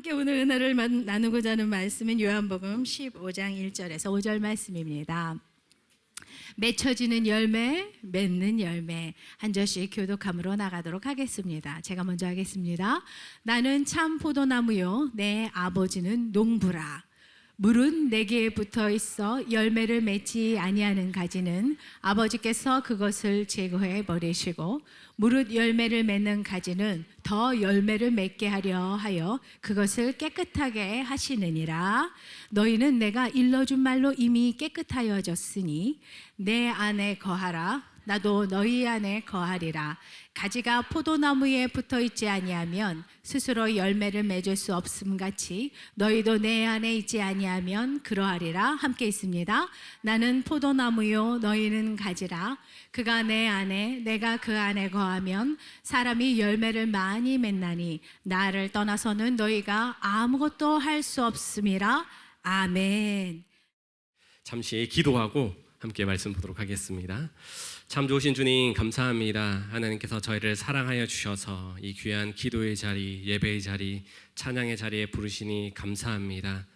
함께 오늘 은혜를 나누고자 하는 말씀은 요한복음 15장 1절에서 5절 말씀입니다. 맺혀지는 열매, 맺는 열매. 한 절씩 교독함으로 나가도록 하겠습니다. 제가 먼저 하겠습니다. 나는 참 포도나무요 내 아버지는 농부라. 물은 내게 붙어 있어 열매를 맺지 아니하는 가지는 아버지께서 그것을 제거해 버리시고 무릇 열매를 맺는 가지는 더 열매를 맺게 하려 하여 그것을 깨끗하게 하시느니라. 너희는 내가 일러준 말로 이미 깨끗하여졌으니 내 안에 거하라. 나도 너희 안에 거하리라. 가지가 포도나무에 붙어 있지 아니하면 스스로 열매를 맺을 수 없음 같이 너희도 내 안에 있지 아니하면 그러하리라. 함께 있습니다. 나는 포도나무요 너희는 가지라. 그가 내 안에 내가 그 안에 거하면 사람이 열매를 많이 맺나니 나를 떠나서는 너희가 아무것도 할 수 없음이라. 아멘. 잠시 기도하고 함께 말씀 보도록 하겠습니다. 참 좋으신 주님 감사합니다. 하나님께서 저희를 사랑하여 주셔서 이 귀한 기도의 자리, 예배의 자리, 찬양의 자리에 부르시니 감사합니다.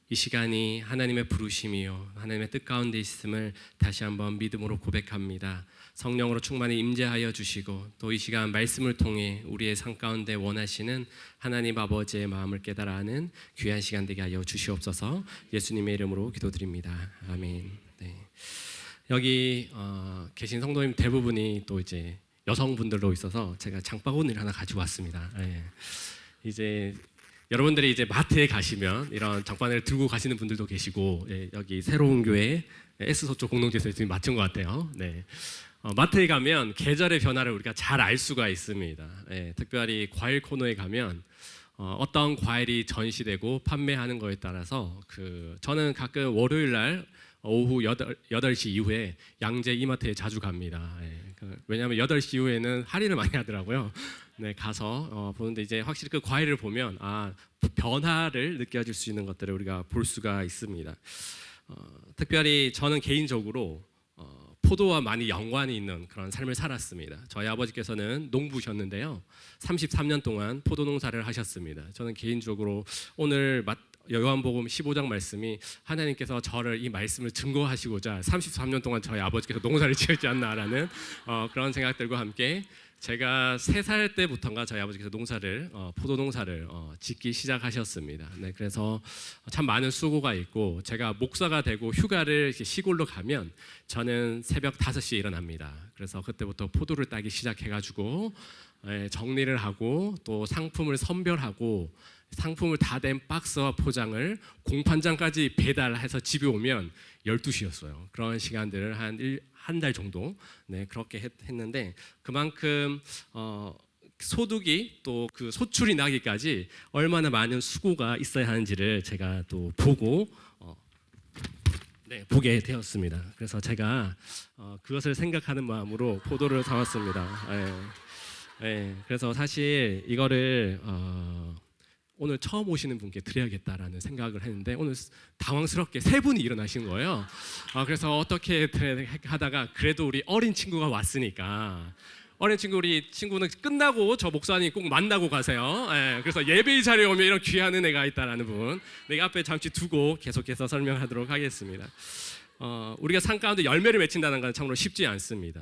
이 시간이 하나님의 부르심이요 하나님의 뜻 가운데 있음을 다시 한번 믿음으로 고백합니다. 성령으로 충만히 임재하여 주시고 또 이 시간 말씀을 통해 우리의 삶 가운데 원하시는 하나님 아버지의 마음을 깨달아 하는 귀한 시간 되게 하여 주시옵소서. 예수님의 이름으로 기도드립니다. 아멘. 네. 여기 계신 성도님 대부분이 또 이제 여성분들로 있어서 제가 장바구니를 하나 가지고 왔습니다. 네. 이제 여러분들이 이제 마트에 가시면 이런 장바구니를 들고 가시는 분들도 계시고, 예, 여기 새로운 교회 S서쪽 공동체에서 지금 맡은 것 같아요. 네. 마트에 가면 계절의 변화를 우리가 잘 알 수가 있습니다. 예, 특별히 과일 코너에 가면 어떤 과일이 전시되고 판매하는 거에 따라서 저는 가끔 월요일 날 오후 8시 이후에 양재 이마트에 자주 갑니다. 예, 왜냐하면 8시 이후에는 할인을 많이 하더라고요. 네, 가서 보는데 이제 확실히 그 과일을 보면 변화를 느껴질 수 있는 것들을 우리가 볼 수가 있습니다. 특별히 저는 개인적으로 포도와 많이 연관이 있는 그런 삶을 살았습니다. 저희 아버지께서는 농부셨는데요, 33년 동안 포도 농사를 하셨습니다. 저는 개인적으로 오늘 요한복음 15장 말씀이 하나님께서 저를 이 말씀을 증거하시고자 33년 동안 저희 아버지께서 농사를 지었지 않나라는 그런 생각들과 함께 제가 3살 때부터인가 저희 아버지께서 포도 농사를 짓기 시작하셨습니다. 네, 그래서 참 많은 수고가 있고 제가 목사가 되고 휴가를 시골로 가면 저는 새벽 5시에 일어납니다. 그래서 그때부터 포도를 따기 시작해가지고 정리를 하고 또 상품을 선별하고 상품을 다 된 박스와 포장을 공판장까지 배달해서 집에 오면 12시였어요. 그런 시간들을 한 달 정도 그렇게 했는데 그만큼 소득이 또 그 소출이 나기까지 얼마나 많은 수고가 있어야 하는지를 제가 또 보게 되었습니다. 그래서 제가 그것을 생각하는 마음으로 포도를 사왔습니다. 그래서 사실 이거를 오늘 처음 오시는 분께 드려야겠다라는 생각을 했는데 오늘 당황스럽게 3분이 일어나신 거예요. 그래서 어떻게 하다가 그래도 우리 어린 친구가 왔으니까 우리 친구는 끝나고 저 목사님 꼭 만나고 가세요. 그래서 예배의 자리에 오면 이런 귀한 은혜가 있다라는 분 내가 앞에 잠시 두고 계속해서 설명하도록 하겠습니다. 우리가 삶 가운데 열매를 맺힌다는 건 참으로 쉽지 않습니다.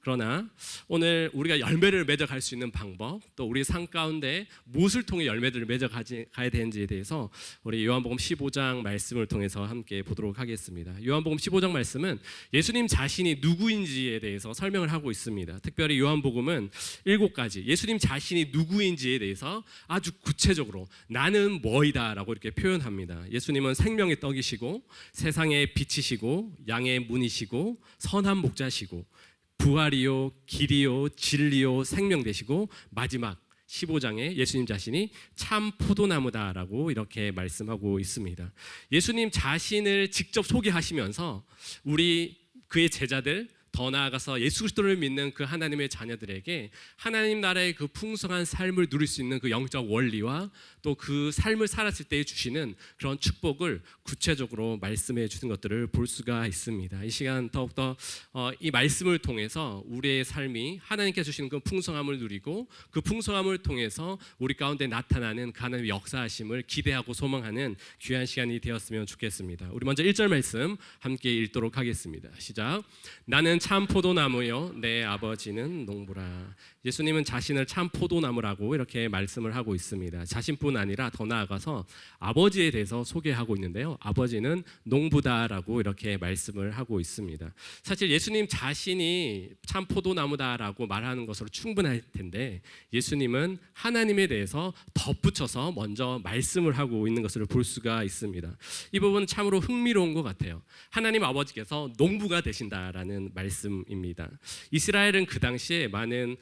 그러나 오늘 우리가 열매를 맺어갈 수 있는 방법, 또 우리 삶 가운데 무엇을 통해 열매들을 맺어가야 되는지에 대해서 우리 요한복음 15장 말씀을 통해서 함께 보도록 하겠습니다. 요한복음 15장 말씀은 예수님 자신이 누구인지에 대해서 설명을 하고 있습니다. 특별히 요한복음은 7가지 예수님 자신이 누구인지에 대해서 아주 구체적으로 나는 뭐이다 라고 이렇게 표현합니다. 예수님은 생명의 떡이시고 세상의 빛이시고 양의 문이시고 선한 목자시고 부활이요 길이요 진리요 생명 되시고 마지막 15장에 예수님 자신이 참 포도나무다라고 이렇게 말씀하고 있습니다. 예수님 자신을 직접 소개하시면서 그의 제자들 더 나아가서 예수 그리스도를 믿는 그 하나님의 자녀들에게 하나님 나라의 그 풍성한 삶을 누릴 수 있는 그 영적 원리와 또 그 삶을 살았을 때 주시는 그런 축복을 구체적으로 말씀해 주신 것들을 볼 수가 있습니다. 이 시간 더욱더 이 말씀을 통해서 우리의 삶이 하나님께 주시는 그 풍성함을 누리고 그 풍성함을 통해서 우리 가운데 나타나는 그 하나님의 역사하심을 기대하고 소망하는 귀한 시간이 되었으면 좋겠습니다. 우리 먼저 1절 말씀 함께 읽도록 하겠습니다. 시작. 나는 참 포도나무요 내 아버지는 농부라. 예수님은 자신을 참 포도나무라고 이렇게 말씀을 하고 있습니다. 자신뿐 아니라 더 나아가서 아버지에 대해서 소개하고 있는데요. 아버지는 농부다라고 이렇게 말씀을 하고 있습니다. 사실 예수님 자신이 참 포도나무다라고 말하는 것으로 충분할 텐데 예수님은 하나님에 대해서 덧붙여서 먼저 말씀을 하고 있는 것을 볼 수가 있습니다. 이 부분은 참으로 흥미로운 것 같아요. 하나님 아버지께서 농부가 되신다라는 말씀입니다. 이스라엘은 그 당시에 많은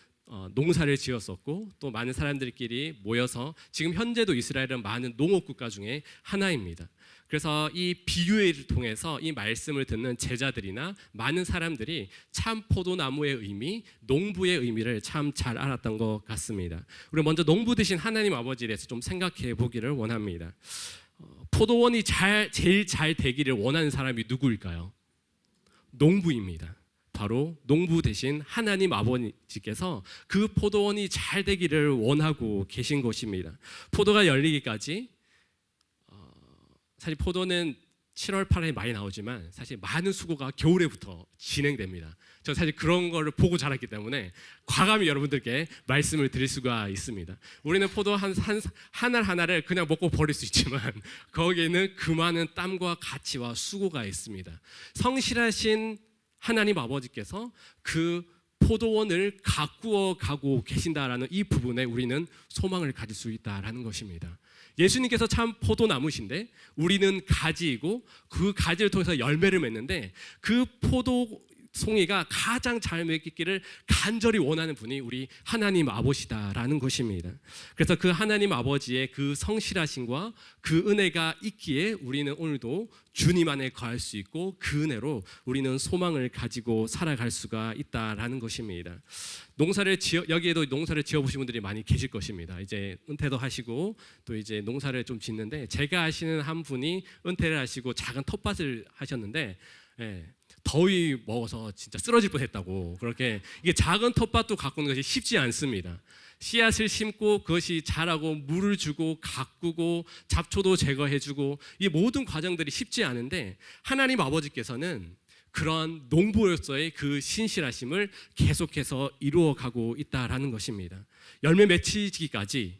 농사를 지었었고 또 많은 사람들끼리 모여서 지금 현재도 이스라엘은 많은 농업 국가 중에 하나입니다. 그래서 이 비유를 통해서 이 말씀을 듣는 제자들이나 많은 사람들이 참 포도나무의 의미, 농부의 의미를 참 잘 알았던 것 같습니다. 우리 먼저 농부 되신 하나님 아버지에 대해서 좀 생각해 보기를 원합니다. 포도원이 제일 잘 되기를 원하는 사람이 누구일까요? 농부입니다. 바로 농부 되신 하나님 아버지께서 그 포도원이 잘 되기를 원하고 계신 것입니다. 포도가 열리기까지 사실 포도는 7월, 8월에 많이 나오지만 사실 많은 수고가 겨울에부터 진행됩니다. 저 사실 그런 거를 보고 자랐기 때문에 과감히 여러분들께 말씀을 드릴 수가 있습니다. 우리는 포도 한 알 하나를 그냥 먹고 버릴 수 있지만 거기에는 그 많은 땀과 가치와 수고가 있습니다. 성실하신 하나님 아버지께서 그 포도원을 가꾸어 가고 계신다라는 이 부분에 우리는 소망을 가질 수 있다라는 것입니다. 예수님께서 참 포도나무신데 우리는 가지이고 그 가지를 통해서 열매를 맺는데 그 포도송이가 가장 잘 맺기를 간절히 원하는 분이 우리 하나님 아버지다라는 것입니다. 그래서 그 하나님 아버지의 그 성실하심과 그 은혜가 있기에 우리는 오늘도 주님 안에 거할 수 있고 그 은혜로 우리는 소망을 가지고 살아갈 수가 있다라는 것입니다. 여기에도 농사를 지어보신 분들이 많이 계실 것입니다. 이제 은퇴도 하시고 또 이제 농사를 좀 짓는데 제가 아시는 한 분이 은퇴를 하시고 작은 텃밭을 하셨는데 더위 먹어서 진짜 쓰러질 뻔했다고. 그렇게 이게 작은 텃밭도 가꾸는 것이 쉽지 않습니다. 씨앗을 심고 그것이 자라고 물을 주고 가꾸고 잡초도 제거해주고 이 모든 과정들이 쉽지 않은데 하나님 아버지께서는 그런 농부로서의 그 신실하심을 계속해서 이루어가고 있다라는 것입니다. 열매 맺히기까지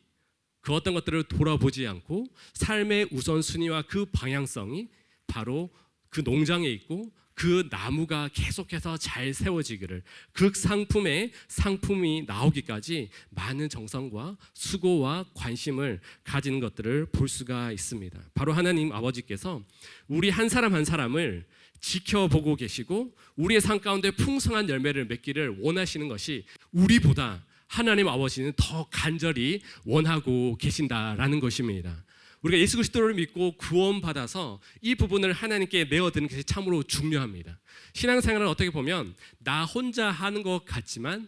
그 어떤 것들을 돌아보지 않고 삶의 우선순위와 그 방향성이 바로 그 농장에 있고 그 나무가 계속해서 잘 세워지기를 그 상품이 나오기까지 많은 정성과 수고와 관심을 가지는 것들을 볼 수가 있습니다. 바로 하나님 아버지께서 우리 한 사람 한 사람을 지켜보고 계시고 우리의 삶 가운데 풍성한 열매를 맺기를 원하시는 것이 우리보다 하나님 아버지는 더 간절히 원하고 계신다라는 것입니다. 우리가 예수 그리스도를 믿고 구원받아서 이 부분을 하나님께 내어드리는 것이 참으로 중요합니다. 신앙생활은 어떻게 보면 나 혼자 하는 것 같지만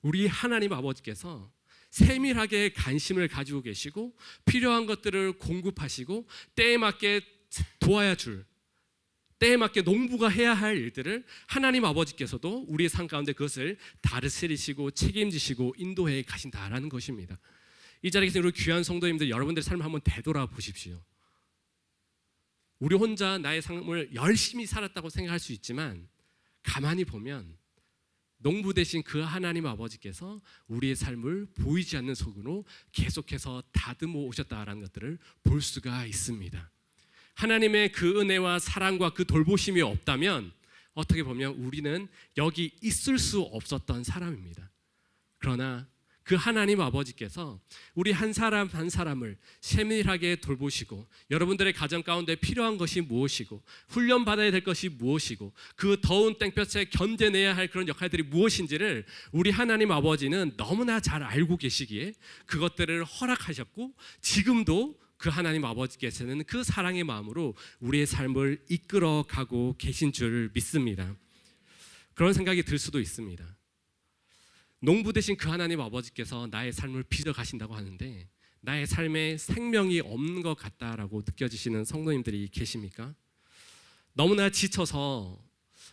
우리 하나님 아버지께서 세밀하게 관심을 가지고 계시고 필요한 것들을 공급하시고 때에 맞게 도와야 줄 때에 맞게 농부가 해야 할 일들을 하나님 아버지께서도 우리의 삶 가운데 그것을 다스리시고 책임지시고 인도해 가신다라는 것입니다. 이 자리에 계신 우리 귀한 성도님들 여러분들의 삶을 한번 되돌아보십시오. 우리 혼자 나의 삶을 열심히 살았다고 생각할 수 있지만 가만히 보면 농부 되신 그 하나님 아버지께서 우리의 삶을 보이지 않는 속으로 계속해서 다듬어 오셨다라는 것들을 볼 수가 있습니다. 하나님의 그 은혜와 사랑과 그 돌보심이 없다면 어떻게 보면 우리는 여기 있을 수 없었던 사람입니다. 그러나 그 하나님 아버지께서 우리 한 사람 한 사람을 세밀하게 돌보시고 여러분들의 가정 가운데 필요한 것이 무엇이고 훈련받아야 될 것이 무엇이고 그 더운 땡볕에 견뎌내야 할 그런 역할들이 무엇인지를 우리 하나님 아버지는 너무나 잘 알고 계시기에 그것들을 허락하셨고 지금도 그 하나님 아버지께서는 그 사랑의 마음으로 우리의 삶을 이끌어가고 계신 줄 믿습니다. 그런 생각이 들 수도 있습니다. 농부 되신 그 하나님 아버지께서 나의 삶을 빚어 가신다고 하는데 나의 삶에 생명이 없는 것 같다라고 느껴지시는 성도님들이 계십니까? 너무나 지쳐서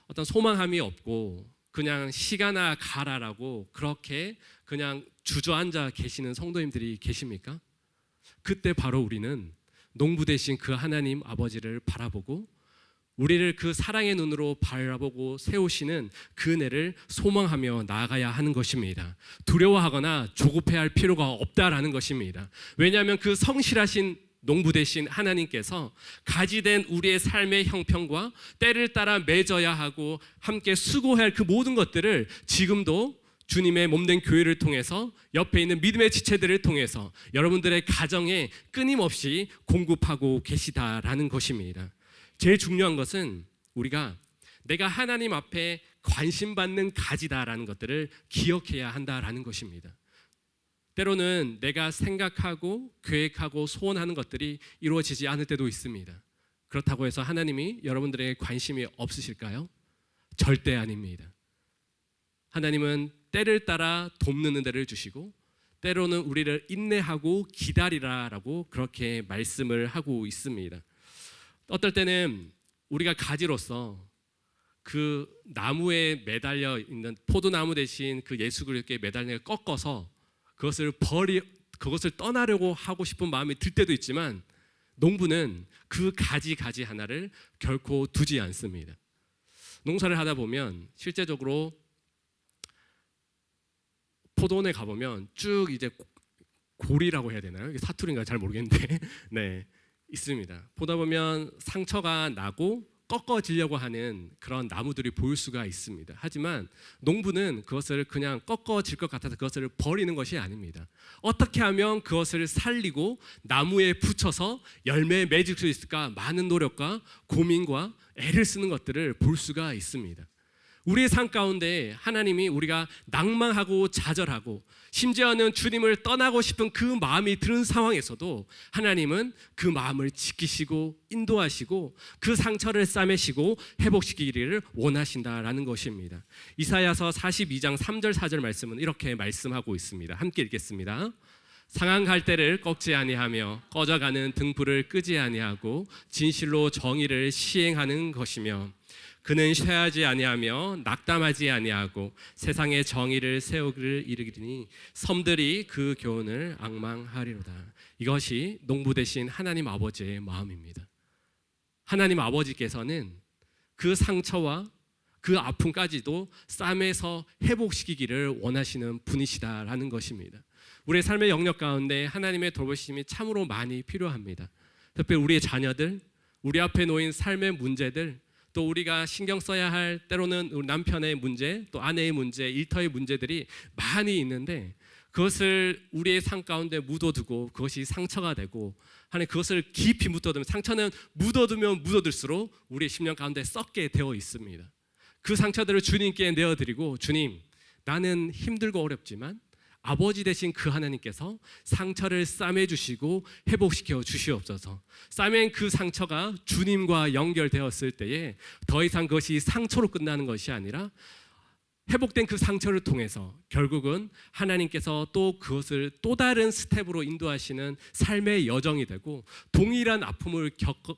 어떤 소망함이 없고 그냥 시간아 가라라고 그렇게 그냥 주저앉아 계시는 성도님들이 계십니까? 그때 바로 우리는 농부 되신 그 하나님 아버지를 바라보고 우리를 그 사랑의 눈으로 바라보고 세우시는 그 은혜를 소망하며 나아가야 하는 것입니다. 두려워하거나 조급해할 필요가 없다라는 것입니다. 왜냐하면 그 성실하신 농부 되신 하나님께서 가지된 우리의 삶의 형편과 때를 따라 맺어야 하고 함께 수고해야 할 그 모든 것들을 지금도 주님의 몸된 교회를 통해서 옆에 있는 믿음의 지체들을 통해서 여러분들의 가정에 끊임없이 공급하고 계시다라는 것입니다. 제일 중요한 것은 우리가 내가 하나님 앞에 관심받는 가지다라는 것들을 기억해야 한다라는 것입니다. 때로는 내가 생각하고 계획하고 소원하는 것들이 이루어지지 않을 때도 있습니다. 그렇다고 해서 하나님이 여러분들에게 관심이 없으실까요? 절대 아닙니다. 하나님은 때를 따라 돕는 은혜를 주시고 때로는 우리를 인내하고 기다리라라고 그렇게 말씀을 하고 있습니다. 어떨 때는 우리가 가지로서 그 나무에 매달려 있는 포도나무 대신 그 예수 그리스도께 매달려 꺾어서 그것을 떠나려고 하고 싶은 마음이 들 때도 있지만 농부는 그 가지 하나를 결코 두지 않습니다. 농사를 하다 보면 실제적으로 포도원에 가보면 쭉 이제 고리라고 해야 되나요? 이게 사투리인가 잘 모르겠는데 네, 있습니다. 보다 보면 상처가 나고 꺾어지려고 하는 그런 나무들이 보일 수가 있습니다. 하지만 농부는 그것을 그냥 꺾어질 것 같아서 그것을 버리는 것이 아닙니다. 어떻게 하면 그것을 살리고 나무에 붙여서 열매에 맺을 수 있을까 많은 노력과 고민과 애를 쓰는 것들을 볼 수가 있습니다. 우리의 삶 가운데 하나님이 우리가 낭망하고 좌절하고 심지어는 주님을 떠나고 싶은 그 마음이 드는 상황에서도 하나님은 그 마음을 지키시고 인도하시고 그 상처를 싸매시고 회복시키기를 원하신다라는 것입니다. 이사야서 42장 3절 4절 말씀은 이렇게 말씀하고 있습니다. 함께 읽겠습니다. 상한 갈대를 꺾지 아니하며 꺼져가는 등불을 끄지 아니하고 진실로 정의를 시행하는 것이며 그는 쇠하지 아니하며 낙담하지 아니하고 세상의 정의를 세우기를 이르기니 섬들이 그 교훈을 앙망하리로다. 이것이 농부 되신 하나님 아버지의 마음입니다. 하나님 아버지께서는 그 상처와 그 아픔까지도 싸매서 회복시키기를 원하시는 분이시다라는 것입니다. 우리의 삶의 영역 가운데 하나님의 돌보심이 참으로 많이 필요합니다. 특별히 우리의 자녀들, 우리 앞에 놓인 삶의 문제들, 또 우리가 신경 써야 할 때로는 우리 남편의 문제, 또 아내의 문제, 일터의 문제들이 많이 있는데 그것을 우리의 삶 가운데 묻어두고 그것이 상처가 되고 하는 그것을 깊이 묻어두면 상처는 묻어두면 묻어둘수록 우리의 심령 가운데 썩게 되어 있습니다. 그 상처들을 주님께 내어드리고 주님, 나는 힘들고 어렵지만 아버지 되신 그 하나님께서 상처를 싸매주시고 회복시켜 주시옵소서. 싸맨 그 상처가 주님과 연결되었을 때에 더 이상 그것이 상처로 끝나는 것이 아니라 회복된 그 상처를 통해서 결국은 하나님께서 또 그것을 또 다른 스텝으로 인도하시는 삶의 여정이 되고 동일한 아픔을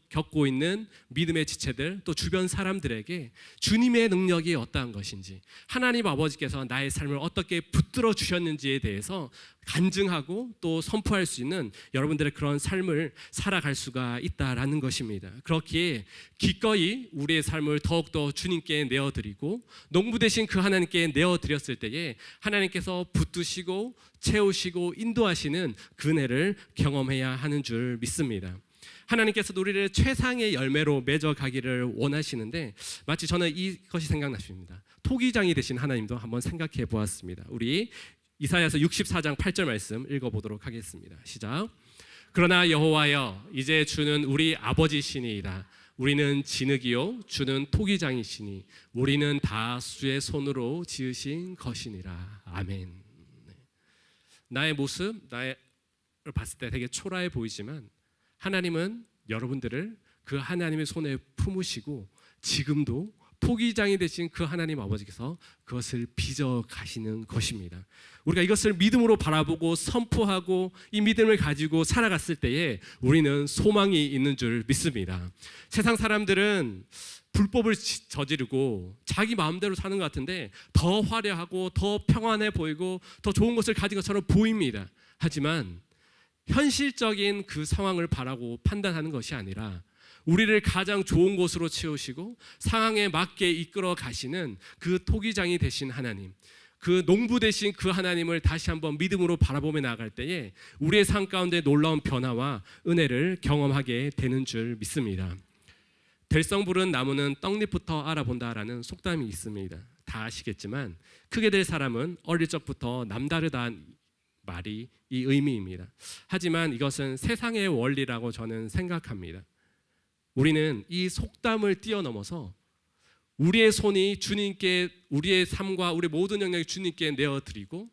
겪고 있는 믿음의 지체들 또 주변 사람들에게 주님의 능력이 어떠한 것인지 하나님 아버지께서 나의 삶을 어떻게 붙들어 주셨는지에 대해서 간증하고 또 선포할 수 있는 여러분들의 그런 삶을 살아갈 수가 있다라는 것입니다. 그렇기에 기꺼이 우리의 삶을 더욱더 주님께 내어드리고 농부 되신 그 하나님께 내어드렸을 때에 하나님께서 붙드시고 채우시고 인도하시는 그 은혜를 경험해야 하는 줄 믿습니다. 하나님께서도 우리를 최상의 열매로 맺어가기를 원하시는데 마치 저는 이것이 생각나십니다. 토기장이 되신 하나님도 한번 생각해 보았습니다. 우리 이사야서 64장 8절 말씀 읽어보도록 하겠습니다. 시작. 그러나 여호와여 이제 주는 우리 아버지시니이다. 우리는 진흙이요 주는 토기장이시니 우리는 다 주의 손으로 지으신 것이니라. 아멘. 나의 모습, 나를 봤을 때 되게 초라해 보이지만 하나님은 여러분들을 그 하나님의 손에 품으시고 지금도 토기장이 되신 그 하나님 아버지께서 그것을 빚어 가시는 것입니다. 우리가 이것을 믿음으로 바라보고 선포하고 이 믿음을 가지고 살아갔을 때에 우리는 소망이 있는 줄 믿습니다. 세상 사람들은 불법을 저지르고 자기 마음대로 사는 것 같은데 더 화려하고 더 평안해 보이고 더 좋은 것을 가진 것처럼 보입니다. 하지만 현실적인 그 상황을 바라고 판단하는 것이 아니라 우리를 가장 좋은 곳으로 채우시고 상황에 맞게 이끌어 가시는 그 토기장이 되신 하나님, 그 농부 되신 그 하나님을 다시 한번 믿음으로 바라보며 나아갈 때에 우리의 삶 가운데 놀라운 변화와 은혜를 경험하게 되는 줄 믿습니다. 될성 부른 나무는 떡잎부터 알아본다라는 속담이 있습니다. 다 아시겠지만 크게 될 사람은 어릴 적부터 남다르다는 말이 이 의미입니다. 하지만 이것은 세상의 원리라고 저는 생각합니다. 우리는 이 속담을 뛰어넘어서 우리의 손이 주님께, 우리의 삶과 우리 모든 영역이 주님께 내어드리고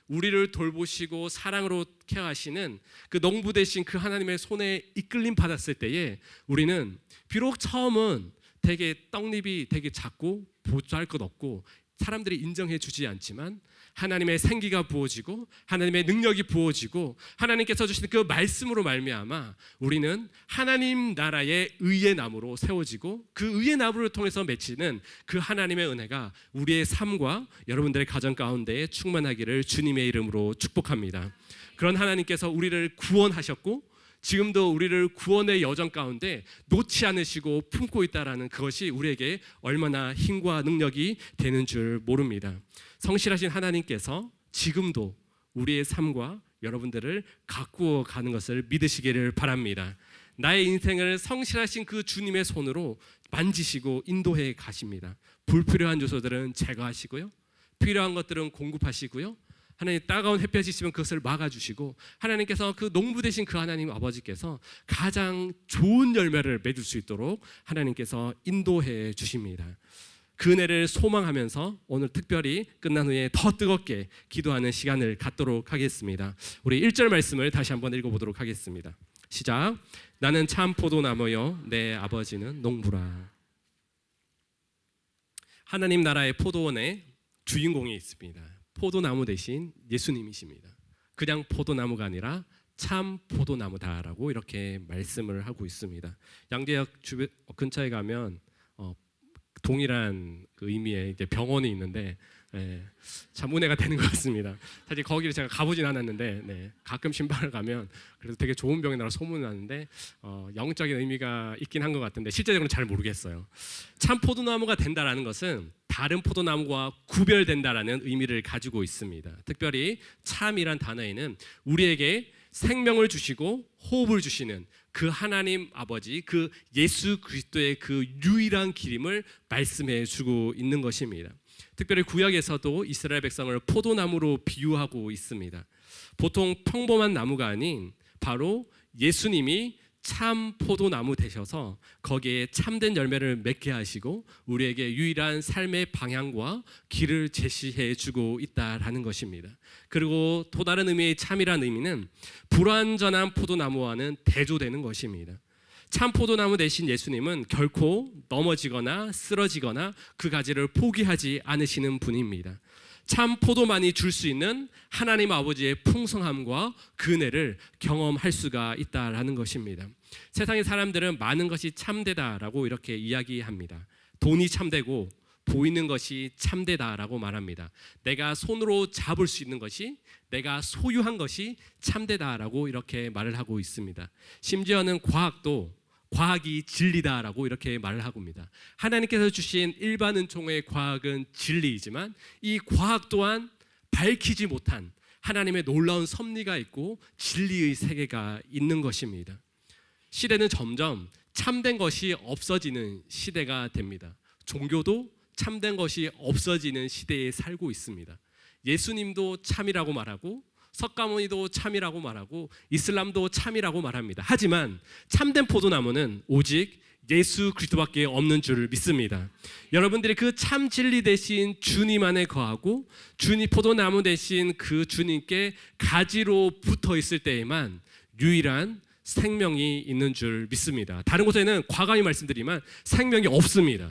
우리를 돌보시고 사랑으로 케어하시는 그 농부 되신 그 하나님의 손에 이끌림 받았을 때에 우리는 비록 처음은 되게 떡잎이 되게 작고 보잘 것 없고 사람들이 인정해 주지 않지만 하나님의 생기가 부어지고 하나님의 능력이 부어지고 하나님께서 주시는 그 말씀으로 말미암아 우리는 하나님 나라의 의의 나무로 세워지고 그 의의 나무를 통해서 맺히는 그 하나님의 은혜가 우리의 삶과 여러분들의 가정 가운데 충만하기를 주님의 이름으로 축복합니다. 그런 하나님께서 우리를 구원하셨고 지금도 우리를 구원의 여정 가운데 놓지 않으시고 품고 있다라는 그것이 우리에게 얼마나 힘과 능력이 되는 줄 모릅니다. 성실하신 하나님께서 지금도 우리의 삶과 여러분들을 가꾸어 가는 것을 믿으시기를 바랍니다. 나의 인생을 성실하신 그 주님의 손으로 만지시고 인도해 가십니다. 불필요한 요소들은 제거하시고요, 필요한 것들은 공급하시고요, 하나님 따가운 햇볕이 있으면 그것을 막아주시고 하나님께서 그 농부 되신 그 하나님 아버지께서 가장 좋은 열매를 맺을 수 있도록 하나님께서 인도해 주십니다. 그 은혜를 소망하면서 오늘 특별히 끝난 후에 더 뜨겁게 기도하는 시간을 갖도록 하겠습니다. 우리 1절 말씀을 다시 한번 읽어보도록 하겠습니다. 시작. 나는 참 포도나무요 내 아버지는 농부라. 하나님 나라의 포도원에 주인공이 있습니다. 포도나무 대신 예수님이십니다. 그냥 포도나무가 아니라 참 포도나무다라고 이렇게 말씀을 하고 있습니다. 양재역 주변 근처에 가면 동일한 그 의미의 이제 병원이 있는데 참 은혜가 되는 것 같습니다. 사실 거기를 제가 가보진 않았는데 가끔 신방을 가면 그래도 되게 좋은 병이라고 소문이 나는데 영적인 의미가 있긴 한 것 같은데 실제적으로는 잘 모르겠어요. 참 포도나무가 된다라는 것은 다른 포도나무와 구별된다라는 의미를 가지고 있습니다. 특별히 참이란 단어에는 우리에게 생명을 주시고 호흡을 주시는 그 하나님 아버지, 그 예수 그리스도의 그 유일한 길임을 말씀해 주고 있는 것입니다. 특별히 구약에서도 이스라엘 백성을 포도나무로 비유하고 있습니다. 보통 평범한 나무가 아닌 바로 예수님이 참 포도나무 되셔서 거기에 참된 열매를 맺게 하시고 우리에게 유일한 삶의 방향과 길을 제시해 주고 있다라는 것입니다. 그리고 또 다른 의미의 참이라는 의미는 불완전한 포도나무와는 대조되는 것입니다. 참 포도나무 되신 예수님은 결코 넘어지거나 쓰러지거나 그 가지를 포기하지 않으시는 분입니다. 참 포도만이 줄 수 있는 하나님 아버지의 풍성함과 그 은혜를 경험할 수가 있다라는 것입니다. 세상의 사람들은 많은 것이 참되다라고 이렇게 이야기합니다. 돈이 참되고 보이는 것이 참되다라고 말합니다. 내가 손으로 잡을 수 있는 것이, 내가 소유한 것이 참되다라고 이렇게 말을 하고 있습니다. 심지어는 과학이 진리다라고 이렇게 말을 하고 있습니다. 하나님께서 주신 일반 은총의 과학은 진리이지만 이 과학 또한 밝히지 못한 하나님의 놀라운 섭리가 있고 진리의 세계가 있는 것입니다. 시대는 점점 참된 것이 없어지는 시대가 됩니다. 종교도 참된 것이 없어지는 시대에 살고 있습니다. 예수님도 참이라고 말하고 석가모니도 참이라고 말하고 이슬람도 참이라고 말합니다. 하지만 참된 포도나무는 오직 예수 그리스도밖에 없는 줄을 믿습니다. 여러분들이 그 참 진리 대신 주님 안에 거하고 주님 포도나무 대신 그 주님께 가지로 붙어 있을 때에만 유일한 생명이 있는 줄 믿습니다. 다른 곳에는 과감히 말씀드리면 생명이 없습니다.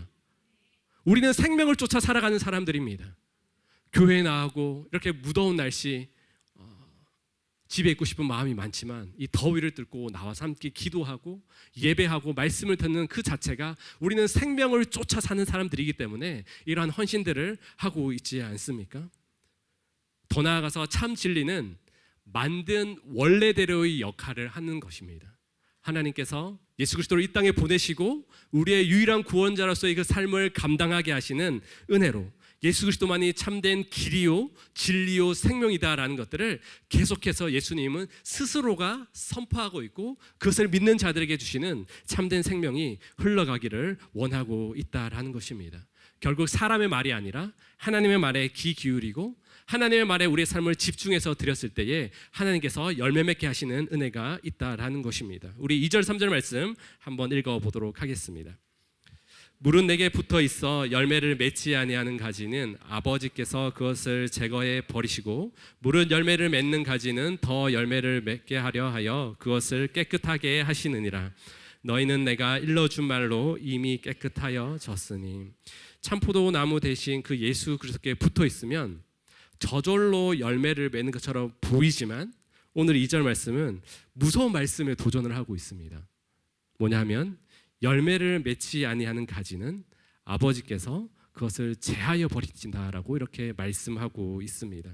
우리는 생명을 쫓아 살아가는 사람들입니다. 교회에 나가고 이렇게 무더운 날씨 집에 있고 싶은 마음이 많지만 이 더위를 뚫고 나와서 함께 기도하고 예배하고 말씀을 듣는 그 자체가 우리는 생명을 쫓아 사는 사람들이기 때문에 이러한 헌신들을 하고 있지 않습니까? 더 나아가서 참 진리는 만든 원래대로의 역할을 하는 것입니다. 하나님께서 예수 그리스도를 이 땅에 보내시고 우리의 유일한 구원자로서의 그 삶을 감당하게 하시는 은혜로 예수 그리스도만이 참된 길이요 진리요 생명이다라는 것들을 계속해서 예수님은 스스로가 선포하고 있고 그것을 믿는 자들에게 주시는 참된 생명이 흘러가기를 원하고 있다라는 것입니다. 결국 사람의 말이 아니라 하나님의 말에 귀 기울이고 하나님의 말에 우리의 삶을 집중해서 드렸을 때에 하나님께서 열매 맺게 하시는 은혜가 있다라는 것입니다. 우리 2절 3절 말씀 한번 읽어보도록 하겠습니다. 물은 내게 붙어 있어 열매를 맺지 아니하는 가지는 아버지께서 그것을 제거해 버리시고 물은 열매를 맺는 가지는 더 열매를 맺게 하려 하여 그것을 깨끗하게 하시느니라. 너희는 내가 일러준 말로 이미 깨끗하여 졌으니. 참포도 나무 대신 그 예수 그리스도께 붙어 있으면 저절로 열매를 맺는 것처럼 보이지만 오늘 2절 말씀은 무서운 말씀에 도전을 하고 있습니다. 뭐냐 하면 열매를 맺지 아니하는 가지는 아버지께서 그것을 제하여 버리신다라고 이렇게 말씀하고 있습니다.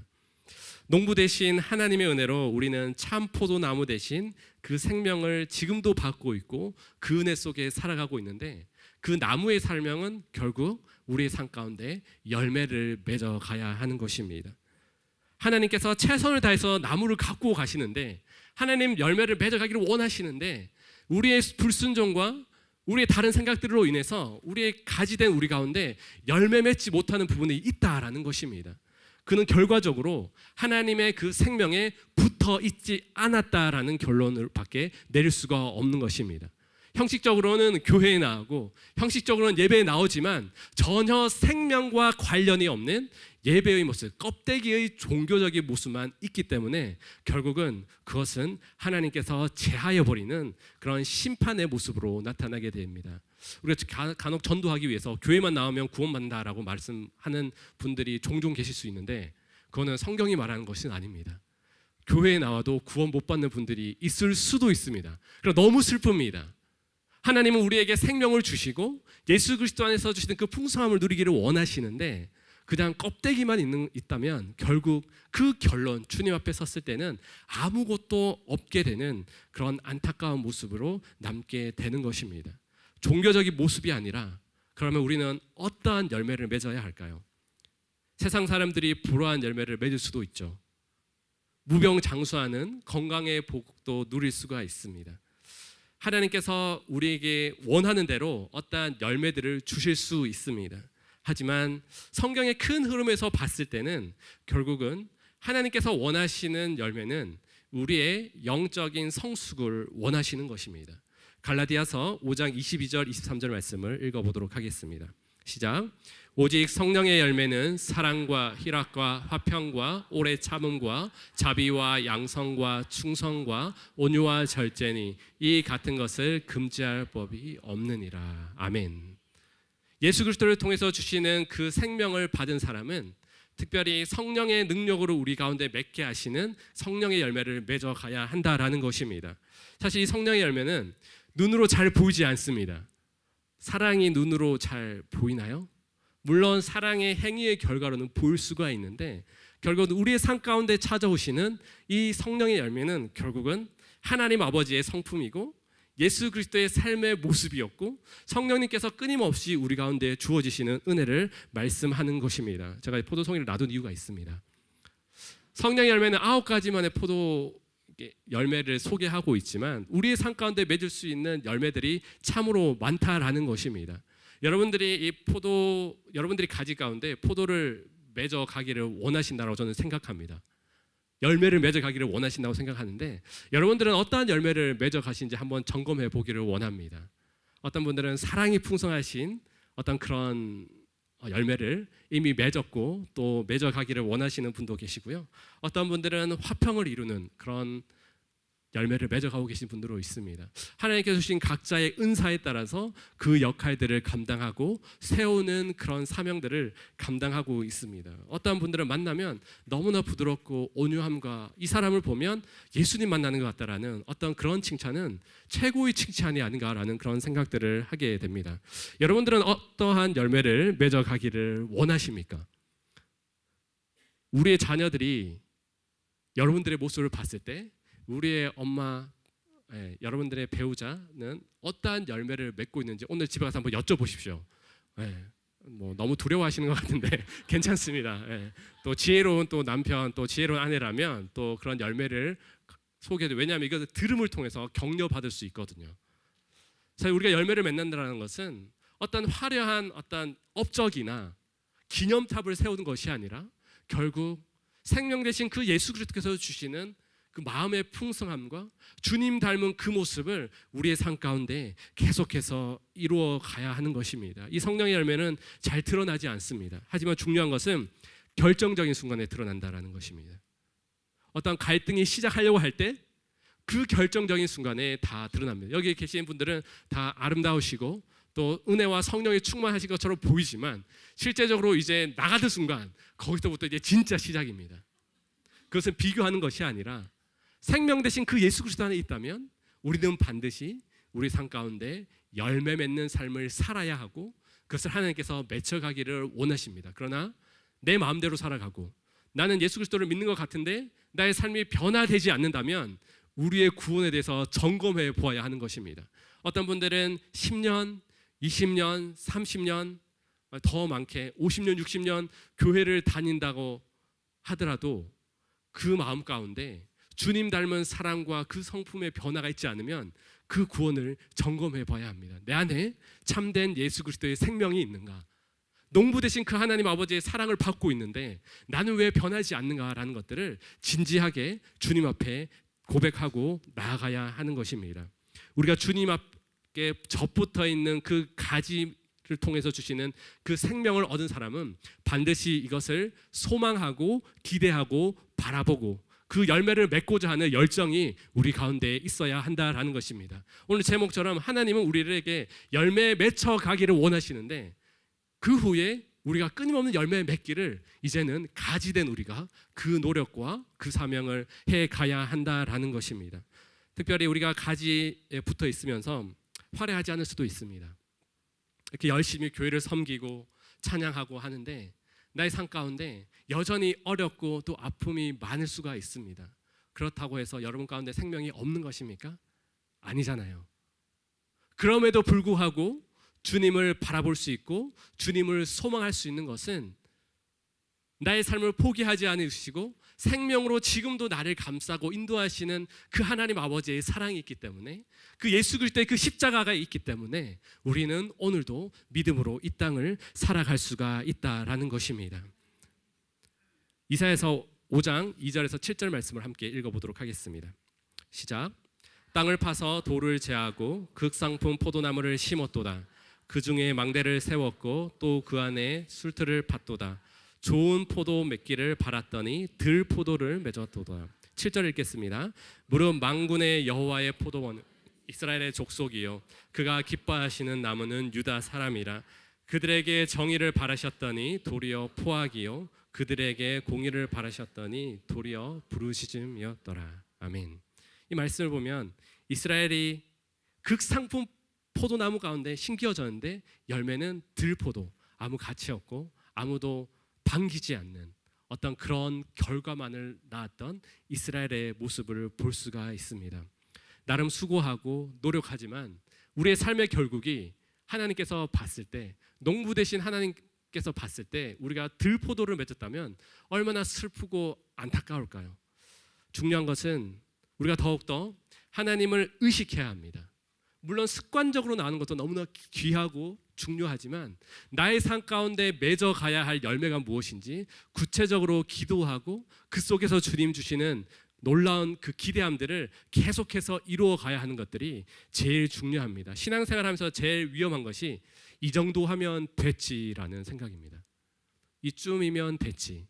농부 대신 하나님의 은혜로 우리는 참 포도나무 대신 그 생명을 지금도 받고 있고 그 은혜 속에 살아가고 있는데 그 나무의 설명은 결국 우리의 삶 가운데 열매를 맺어가야 하는 것입니다. 하나님께서 최선을 다해서 나무를 갖고 가시는데 하나님 열매를 맺어가기를 원하시는데 우리의 불순종과 우리의 다른 생각들로 인해서 우리의 가지된 우리 가운데 열매 맺지 못하는 부분이 있다라는 것입니다. 그는 결과적으로 하나님의 그 생명에 붙어 있지 않았다라는 결론을 밖에 내릴 수가 없는 것입니다. 형식적으로는 교회에 나오고 형식적으로는 예배에 나오지만 전혀 생명과 관련이 없는 예배의 모습, 껍데기의 종교적인 모습만 있기 때문에 결국은 그것은 하나님께서 제하여 버리는 그런 심판의 모습으로 나타나게 됩니다. 우리가 간혹 전도하기 위해서 교회만 나오면 구원받는다라고 말씀하는 분들이 종종 계실 수 있는데 그거는 성경이 말하는 것은 아닙니다. 교회에 나와도 구원 못 받는 분들이 있을 수도 있습니다. 그래서 너무 슬픕니다. 하나님은 우리에게 생명을 주시고 예수 그리스도 안에서 주시는 그 풍성함을 누리기를 원하시는데 그냥 껍데기만 있다면 결국 그 결론 주님 앞에 섰을 때는 아무것도 없게 되는 그런 안타까운 모습으로 남게 되는 것입니다. 종교적인 모습이 아니라 그러면 우리는 어떠한 열매를 맺어야 할까요? 세상 사람들이 불우한 열매를 맺을 수도 있죠. 무병장수하는 건강의 복도 누릴 수가 있습니다. 하나님께서 우리에게 원하는 대로 어떠한 열매들을 주실 수 있습니다. 하지만 성경의 큰 흐름에서 봤을 때는 결국은 하나님께서 원하시는 열매는 우리의 영적인 성숙을 원하시는 것입니다. 갈라디아서 5장 22절 23절 말씀을 읽어보도록 하겠습니다. 시작. 오직 성령의 열매는 사랑과 희락과 화평과 오래 참음과 자비와 양성과 충성과 온유와 절제니 이 같은 것을 금지할 법이 없느니라. 아멘. 예수 그리스도를 통해서 주시는 그 생명을 받은 사람은 특별히 성령의 능력으로 우리 가운데 맺게 하시는 성령의 열매를 맺어가야 한다라는 것입니다. 사실 이 성령의 열매는 눈으로 잘 보이지 않습니다. 사랑이 눈으로 잘 보이나요? 물론 사랑의 행위의 결과로는 보일 수가 있는데 결국 우리의 삶 가운데 찾아오시는 이 성령의 열매는 결국은 하나님 아버지의 성품이고 예수 그리스도의 삶의 모습이었고 성령님께서 끊임없이 우리 가운데 주어지시는 은혜를 말씀하는 것입니다. 제가 포도송이를 놔둔 이유가 있습니다. 성령의 열매는 9가지만의 포도 열매를 소개하고 있지만 우리의 삶 가운데 맺을 수 있는 열매들이 참으로 많다라는 것입니다. 여러분들이 여러분들이 가지 가운데 포도를 맺어 가기를 원하신다고 저는 생각합니다. 열매를 맺어 가기를 원하신다고 생각하는데 여러분들은 어떠한 열매를 맺어 가시는지 한번 점검해 보기를 원합니다. 어떤 분들은 사랑이 풍성하신 어떤 그런 열매를 이미 맺었고 또 맺어 가기를 원하시는 분도 계시고요. 어떤 분들은 화평을 이루는 그런 열매를 맺어가고 계신 분들도 있습니다. 하나님께서 주신 각자의 은사에 따라서 그 역할들을 감당하고 세우는 그런 사명들을 감당하고 있습니다. 어떤 분들을 만나면 너무나 부드럽고 온유함과 이 사람을 보면 예수님 만나는 것 같다라는 어떤 그런 칭찬은 최고의 칭찬이 아닌가라는 그런 생각들을 하게 됩니다. 여러분들은 어떠한 열매를 맺어가기를 원하십니까? 우리의 자녀들이 여러분들의 모습을 봤을 때 우리의 엄마, 여러분들의 배우자는 어떠한 열매를 맺고 있는지 오늘 집에 가서 한번 여쭤보십시오. 뭐 너무 두려워하시는 것 같은데 괜찮습니다. 또 지혜로운 또 남편, 또 지혜로운 아내라면 또 그런 열매를 소개해도, 왜냐하면 이것을 들음을 통해서 격려받을 수 있거든요. 사실 우리가 열매를 맺는다는 것은 어떤 화려한 어떤 업적이나 기념탑을 세우는 것이 아니라 결국 생명 대신 그 예수 그리스도께서 주시는 그 마음의 풍성함과 주님 닮은 그 모습을 우리의 삶 가운데 계속해서 이루어 가야 하는 것입니다. 이 성령의 열매는 잘 드러나지 않습니다. 하지만 중요한 것은 결정적인 순간에 드러난다라는 것입니다. 어떤 갈등이 시작하려고 할 때 그 결정적인 순간에 다 드러납니다. 여기 계신 분들은 다 아름다우시고 또 은혜와 성령이 충만하신 것처럼 보이지만 실제적으로 이제 나가는 순간 거기서부터 이제 진짜 시작입니다. 그것은 비교하는 것이 아니라 생명 대신 그 예수 그리스도 안에 있다면 우리는 반드시 우리 삶 가운데 열매 맺는 삶을 살아야 하고 그것을 하나님께서 맺혀가기를 원하십니다. 그러나 내 마음대로 살아가고 나는 예수 그리스도를 믿는 것 같은데 나의 삶이 변화되지 않는다면 우리의 구원에 대해서 점검해 보아야 하는 것입니다. 어떤 분들은 10년, 20년, 30년, 더 많게 50년, 60년 교회를 다닌다고 하더라도 그 마음 가운데 주님 닮은 사랑과 그 성품의 변화가 있지 않으면 그 구원을 점검해 봐야 합니다. 내 안에 참된 예수 그리스도의 생명이 있는가? 농부 되신 그 하나님 아버지의 사랑을 받고 있는데 나는 왜 변하지 않는가라는 것들을 진지하게 주님 앞에 고백하고 나아가야 하는 것입니다. 우리가 주님 앞에 접붙어 있는 그 가지를 통해서 주시는 그 생명을 얻은 사람은 반드시 이것을 소망하고 기대하고 바라보고 그 열매를 맺고자 하는 열정이 우리 가운데 있어야 한다라는 것입니다. 오늘 제목처럼 하나님은 우리에게 열매 맺혀가기를 원하시는데 그 후에 우리가 끊임없는 열매 맺기를 이제는 가지된 우리가 그 노력과 그 사명을 해가야 한다라는 것입니다. 특별히 우리가 가지에 붙어 있으면서 화려하지 않을 수도 있습니다. 이렇게 열심히 교회를 섬기고 찬양하고 하는데 나의 삶 가운데 여전히 어렵고 또 아픔이 많을 수가 있습니다. 그렇다고 해서 여러분 가운데 생명이 없는 것입니까? 아니잖아요. 그럼에도 불구하고 주님을 바라볼 수 있고 주님을 소망할 수 있는 것은 나의 삶을 포기하지 않으시고 생명으로 지금도 나를 감싸고 인도하시는 그 하나님 아버지의 사랑이 있기 때문에 그 예수 그리스도의 그 십자가가 있기 때문에 우리는 오늘도 믿음으로 이 땅을 살아갈 수가 있다라는 것입니다. 이사야서 5장 2절에서 7절 말씀을 함께 읽어보도록 하겠습니다. 시작. 땅을 파서 돌을 제하고 극상품 포도나무를 심었도다. 그 중에 망대를 세웠고 또 그 안에 술틀을 팠도다. 좋은 포도 맺기를 바랐더니 들 포도를 맺었도다. 7절 읽겠습니다. 무릇 만군의 여호와의 포도원 이스라엘의 족속이요 그가 기뻐하시는 나무는 유다 사람이라. 그들에게 정의를 바라셨더니 도리어 포악이요 그들에게 공의를 바라셨더니 도리어 부르짖음이었더라. 아멘. 이 말씀을 보면 이스라엘이 극상품 포도나무 가운데 심겨졌는데 열매는 들포도, 아무 가치 없고 아무도 반기지 않는 어떤 그런 결과만을 낳았던 이스라엘의 모습을 볼 수가 있습니다. 나름 수고하고 노력하지만 우리의 삶의 결국이 하나님께서 봤을 때, 농부 되신 하나님께서 봤을 때 우리가 들포도를 맺었다면 얼마나 슬프고 안타까울까요? 중요한 것은 우리가 더욱더 하나님을 의식해야 합니다. 물론 습관적으로 나오는 것도 너무나 귀하고 중요하지만 나의 삶 가운데 맺어가야 할 열매가 무엇인지 구체적으로 기도하고 그 속에서 주님 주시는 놀라운 그 기대함들을 계속해서 이루어 가야 하는 것들이 제일 중요합니다. 신앙생활하면서 제일 위험한 것이 이 정도 하면 됐지라는 생각입니다. 이쯤이면 됐지.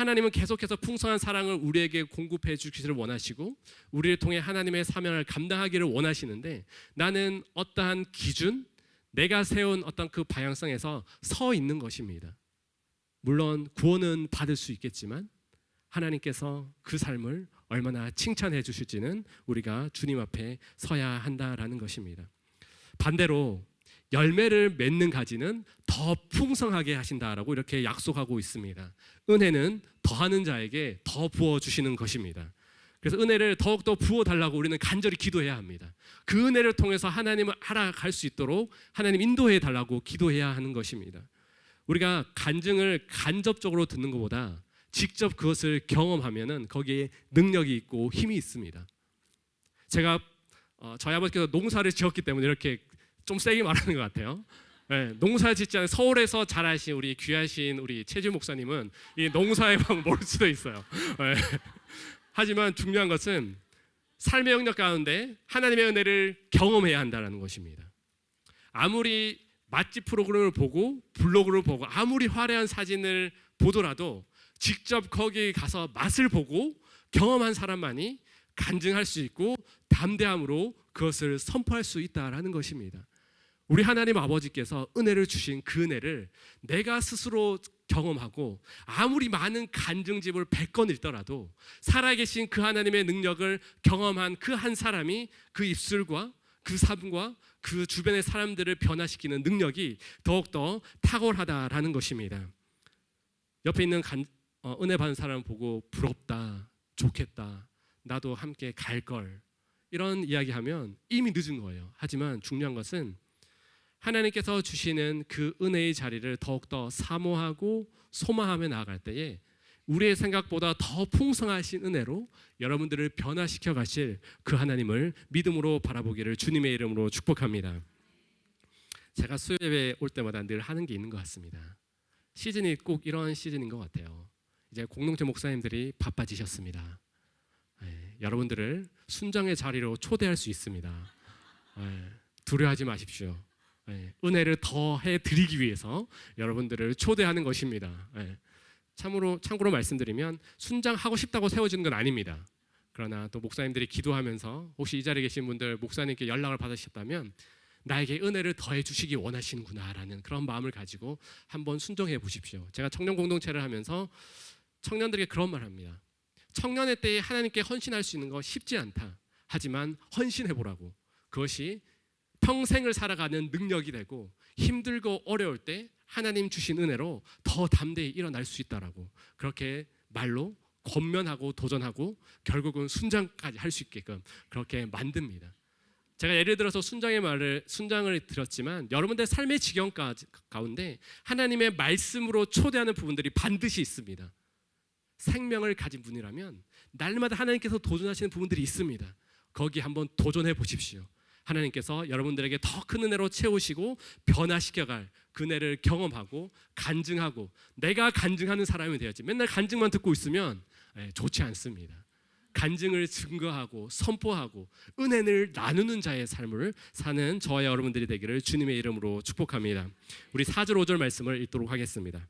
하나님은 계속해서 풍성한 사랑을 우리에게 공급해 주기를 원하시고 우리를 통해 하나님의 사명을 감당하기를 원하시는데 나는 어떠한 기준, 내가 세운 어떤 그 방향성에서 서 있는 것입니다. 물론 구원은 받을 수 있겠지만 하나님께서 그 삶을 얼마나 칭찬해 주실지는 우리가 주님 앞에 서야 한다라는 것입니다. 반대로 열매를 맺는 가지는 더 풍성하게 하신다라고 이렇게 약속하고 있습니다. 은혜는 더하는 자에게 더 부어주시는 것입니다. 그래서 은혜를 더욱더 부어달라고 우리는 간절히 기도해야 합니다. 그 은혜를 통해서 하나님을 알아갈 수 있도록 하나님 인도해 달라고 기도해야 하는 것입니다. 우리가 간증을 간접적으로 듣는 것보다 직접 그것을 경험하면은 거기에 능력이 있고 힘이 있습니다. 제가 저희 아버지께서 농사를 지었기 때문에 이렇게 좀 세게 말하는 것 같아요. 네, 농사 짓지 않은 서울에서 자라신 우리 귀하신 우리 최주 목사님은 이 농사의 방 모를 수도 있어요. 네. 하지만 중요한 것은 삶의 영역 가운데 하나님의 은혜를 경험해야 한다는 것입니다. 아무리 맛집 프로그램을 보고 블로그를 보고 아무리 화려한 사진을 보더라도 직접 거기 가서 맛을 보고 경험한 사람만이 간증할 수 있고 담대함으로 그것을 선포할 수 있다라는 것입니다. 우리 하나님 아버지께서 은혜를 주신 그 은혜를 내가 스스로 경험하고 아무리 많은 간증집을 100권 읽더라도 살아계신 그 하나님의 능력을 경험한 그 한 사람이 그 입술과 그 삶과 그 주변의 사람들을 변화시키는 능력이 더욱더 탁월하다라는 것입니다. 옆에 있는 은혜 받은 사람을 보고 부럽다, 좋겠다, 나도 함께 갈 걸 이런 이야기하면 이미 늦은 거예요. 하지만 중요한 것은 하나님께서 주시는 그 은혜의 자리를 더욱더 사모하고 소망하며 나아갈 때에 우리의 생각보다 더 풍성하신 은혜로 여러분들을 변화시켜 가실 그 하나님을 믿음으로 바라보기를 주님의 이름으로 축복합니다. 제가 수요예배 올 때마다 늘 하는 게 있는 것 같습니다. 시즌이 꼭 이런 시즌인 것 같아요. 이제 공동체 목사님들이 바빠지셨습니다. 여러분들을 순정의 자리로 초대할 수 있습니다. 두려워하지 마십시오. 은혜를 더해 드리기 위해서 여러분들을 초대하는 것입니다. 참고로 말씀드리면 순장하고 싶다고 세워지는 건 아닙니다. 그러나 또 목사님들이 기도하면서 혹시 이 자리에 계신 분들 목사님께 연락을 받으셨다면 나에게 은혜를 더해 주시기 원하시는구나라는 그런 마음을 가지고 한번 순종해 보십시오. 제가 청년 공동체를 하면서 청년들에게 그런 말을 합니다. 청년의 때에 하나님께 헌신할 수 있는 거 쉽지 않다. 하지만 헌신해 보라고. 그것이 평생을 살아가는 능력이 되고 힘들고 어려울 때 하나님 주신 은혜로 더 담대히 일어날 수 있다라고 그렇게 말로 권면하고 도전하고 결국은 순장까지 할 수 있게끔 그렇게 만듭니다. 제가 예를 들어서 순장을 드렸지만 여러분들 삶의 지경 가운데 하나님의 말씀으로 초대하는 부분들이 반드시 있습니다. 생명을 가진 분이라면 날마다 하나님께서 도전하시는 부분들이 있습니다. 거기 한번 도전해 보십시오. 하나님께서 여러분들에게 더 큰 은혜로 채우시고 변화시켜갈 그 은혜를 경험하고 간증하고 내가 간증하는 사람이 되어야지 맨날 간증만 듣고 있으면 좋지 않습니다. 간증을 증거하고 선포하고 은혜를 나누는 자의 삶을 사는 저와 여러분들이 되기를 주님의 이름으로 축복합니다. 우리 4절 5절 말씀을 읽도록 하겠습니다.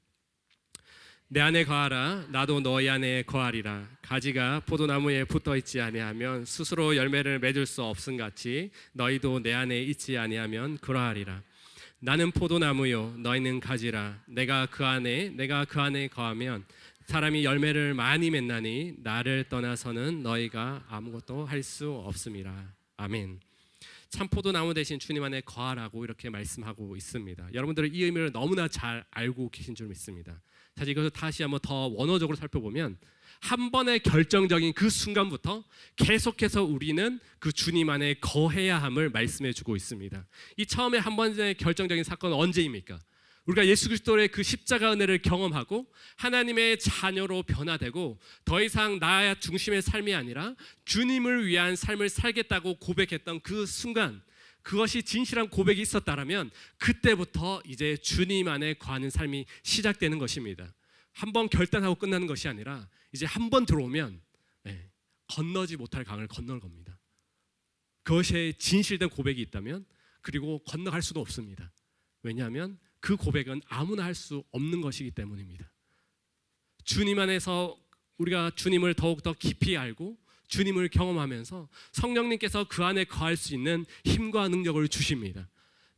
내 안에 거하라 나도 너희 안에 거하리라. 가지가 포도나무에 붙어있지 아니하면 스스로 열매를 맺을 수 없음같이 너희도 내 안에 있지 아니하면 그러하리라. 나는 포도나무요 너희는 가지라. 내가 그 안에 거하면 사람이 열매를 많이 맺나니 나를 떠나서는 너희가 아무것도 할 수 없음이라. 아멘. 참 포도나무 대신 주님 안에 거하라고 이렇게 말씀하고 있습니다. 여러분들은 이 의미를 너무나 잘 알고 계신 줄 믿습니다. 사실 이것을 다시 한번 더 원어적으로 살펴보면 한 번의 결정적인 그 순간부터 계속해서 우리는 그 주님 안에 거해야 함을 말씀해 주고 있습니다. 이 처음에 한 번의 결정적인 사건은 언제입니까? 우리가 예수 그리스도의 그 십자가 은혜를 경험하고 하나님의 자녀로 변화되고 더 이상 나 중심의 삶이 아니라 주님을 위한 삶을 살겠다고 고백했던 그 순간, 그것이 진실한 고백이 있었다라면 그때부터 이제 주님 안에 거하는 삶이 시작되는 것입니다. 한번 결단하고 끝나는 것이 아니라 이제 한번 들어오면 건너지 못할 강을 건널 겁니다. 그것이 진실된 고백이 있다면 그리고 건너갈 수도 없습니다. 왜냐하면 그 고백은 아무나 할 수 없는 것이기 때문입니다. 주님 안에서 우리가 주님을 더욱더 깊이 알고 주님을 경험하면서 성령님께서 그 안에 거할 수 있는 힘과 능력을 주십니다.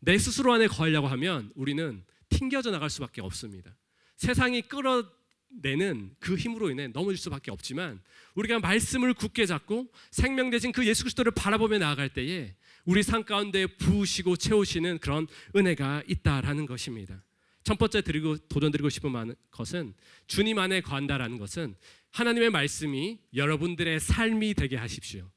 내 스스로 안에 거하려고 하면 우리는 튕겨져 나갈 수밖에 없습니다. 세상이 끌어내는 그 힘으로 인해 넘어질 수밖에 없지만 우리가 말씀을 굳게 잡고 생명 대신 그 예수 그리스도를 바라보며 나아갈 때에 우리 삶 가운데 부으시고 채우시는 그런 은혜가 있다라는 것입니다. 첫 번째 도전드리고 싶은 것은 주님 안에 거한다라는 것은 하나님의 말씀이 여러분들의 삶이 되게 하십시오.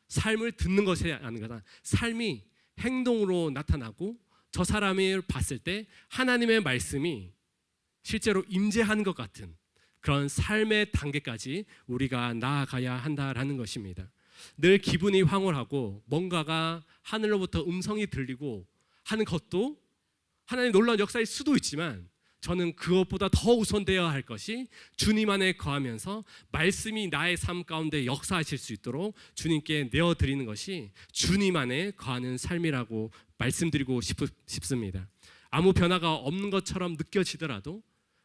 삶을 듣는 것이 아니라 삶이 행동으로 나타나고 저 사람을 봤을 때 하나님의 말씀이 실제로 임재하는 것 같은 그런 삶의 단계까지 우리가 나아가야 한다라는 것입니다. 늘 기분이 황홀하고 뭔가가 하늘로부터 음성이 들리고 하는 것도 하나님의 놀라운 역사일 수도 있지만 저는 그것보다 더 우선되어야 할 것이 주님 안에 거하면서 말씀이 나의 삶 가운데 역사하실 수 있도록 주님께 내어드리는 것이 주님 안에 거하는 삶이라고 말씀드리고 싶습니다. 아무 변화가 없는 것처럼 느껴지더라도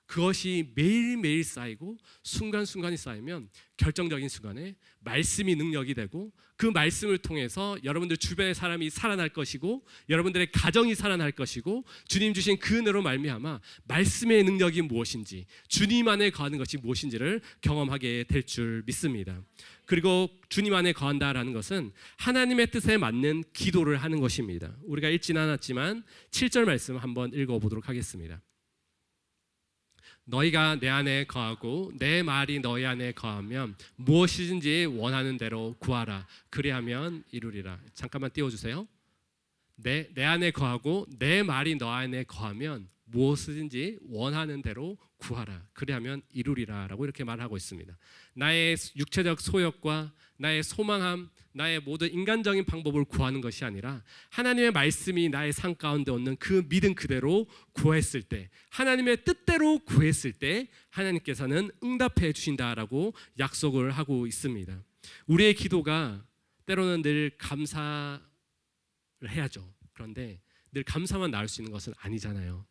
그것이 매일매일 쌓이고 순간순간이 쌓이면 결정적인 순간에 말씀이 능력이 되고 그 말씀을 통해서 여러분들 주변의 사람이 살아날 것이고 여러분들의 가정이 살아날 것이고 주님 주신 그 은혜로 말미암아 말씀의 능력이 무엇인지 주님 안에 거하는 것이 무엇인지를 경험하게 될 줄 믿습니다. 그리고 주님 안에 거한다라는 것은 하나님의 뜻에 맞는 기도를 하는 것입니다. 우리가 읽지는 않았지만 7절 말씀 한번 읽어보도록 하겠습니다. 너희가 내 안에 거하고 내 말이 너희 안에 거하면 무엇이든지 원하는 대로 구하라. 그리하면 이루리라. 잠깐만 띄워주세요. 내 안에 거하고 내 말이 너 안에 거하면 무엇이든지 원하는 대로 구하라. 그리하면 이루리라 라고 이렇게 말하고 있습니다. 나의 육체적 소욕과 나의 소망함, 나의 모든 인간적인 방법을 구하는 것이 아니라 하나님의 말씀이 나의 삶 가운데 얻는 그 믿음 그대로 구했을 때, 하나님의 뜻대로 구했을 때 하나님께서는 응답해 주신다라고 약속을 하고 있습니다. 우리의 기도가 때로는 늘 감사를 해야죠. 그런데 늘 감사만 나올 수 있는 것은 아니잖아요.